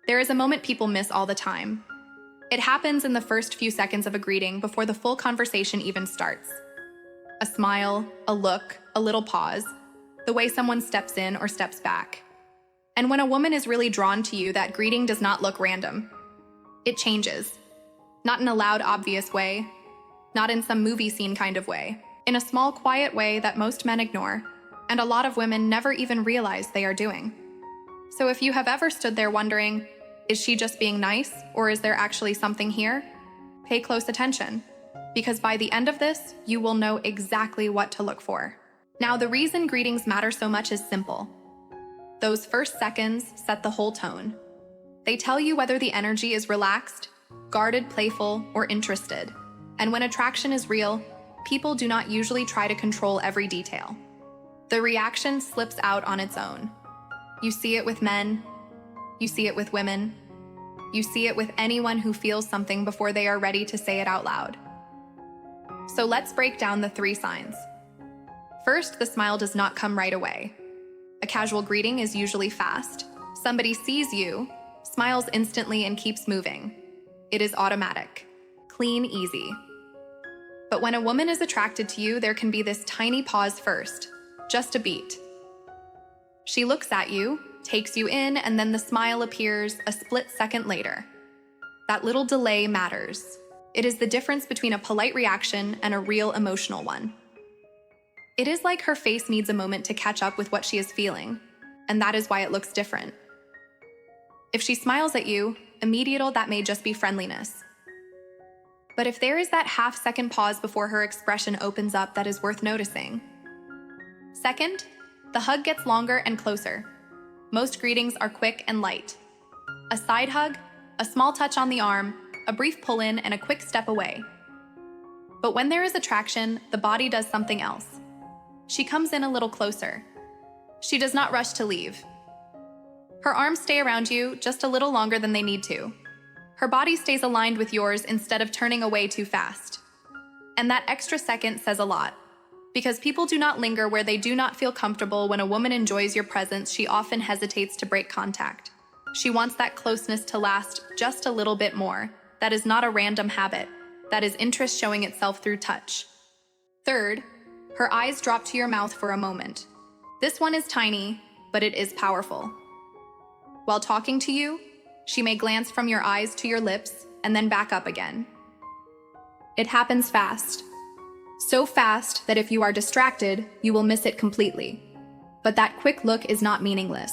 There is a moment people miss all the time. It happens in the first few seconds of a greeting before the full conversation even starts. A smile, a look, a little pause, the way someone steps in or steps back. And when a woman is really drawn to you, that greeting does not look random. It changes. Not in a loud, obvious way, not in some movie scene kind of way, in a small, quiet way that most men ignore, and a lot of women never even realize they are doing. So if you have ever stood there wondering, is she just being nice, or is there actually something here? Pay close attention, because by the end of this, you will know exactly what to look for. Now, the reason greetings matter so much is simple. Those first seconds set the whole tone. They tell you whether the energy is relaxed, guarded, playful, or interested. And when attraction is real, people do not usually try to control every detail. The reaction slips out on its own. You see it with men, you see it with women, you see it with anyone who feels something before they are ready to say it out loud. So let's break down the 3 signs. First, the smile does not come right away. A casual greeting is usually fast. Somebody sees you, smiles instantly, and keeps moving. It is automatic, clean, easy. But when a woman is attracted to you, there can be this tiny pause first, just a beat. She looks at you, takes you in, and then the smile appears a split second later. That little delay matters. It is the difference between a polite reaction and a real emotional one. It is like her face needs a moment to catch up with what she is feeling, and that is why it looks different. If she smiles at you, immediately that may just be friendliness. But if there is that half-second pause before her expression opens up, that is worth noticing. Second, the hug gets longer and closer. Most greetings are quick and light. A side hug, a small touch on the arm, a brief pull-in, and a quick step away. But when there is attraction, the body does something else. She comes in a little closer. She does not rush to leave. Her arms stay around you just a little longer than they need to. Her body stays aligned with yours instead of turning away too fast. And that extra second says a lot. Because people do not linger where they do not feel comfortable. When a woman enjoys your presence, she often hesitates to break contact. She wants that closeness to last just a little bit more. That is not a random habit. That is interest showing itself through touch. Third, her eyes drop to your mouth for a moment. This one is tiny, but it is powerful. While talking to you, she may glance from your eyes to your lips and then back up again. It happens fast. So fast that if you are distracted, you will miss it completely. But that quick look is not meaningless.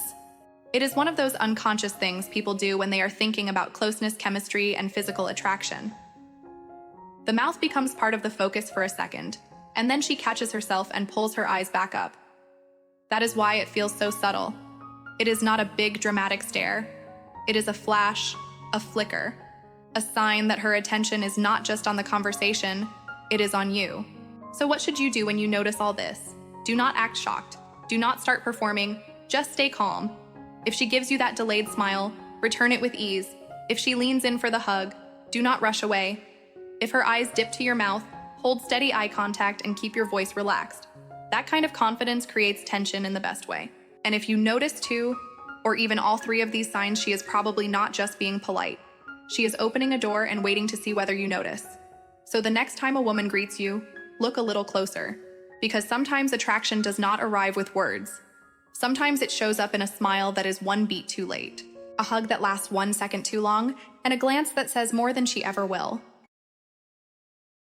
It is one of those unconscious things people do when they are thinking about closeness, chemistry, and physical attraction. The mouth becomes part of the focus for a second, and then she catches herself and pulls her eyes back up. That is why it feels so subtle. It is not a big dramatic stare. It is a flash, a flicker, a sign that her attention is not just on the conversation, it is on you. So what should you do when you notice all this? Do not act shocked. Do not start performing. Just stay calm. If she gives you that delayed smile, return it with ease. If she leans in for the hug, do not rush away. If her eyes dip to your mouth, hold steady eye contact and keep your voice relaxed. That kind of confidence creates tension in the best way. And if you notice 2, or even all 3 of these signs, she is probably not just being polite. She is opening a door and waiting to see whether you notice. So the next time a woman greets you, look a little closer. Because sometimes attraction does not arrive with words. Sometimes it shows up in a smile that is 1 beat too late, a hug that lasts 1 second too long, and a glance that says more than she ever will.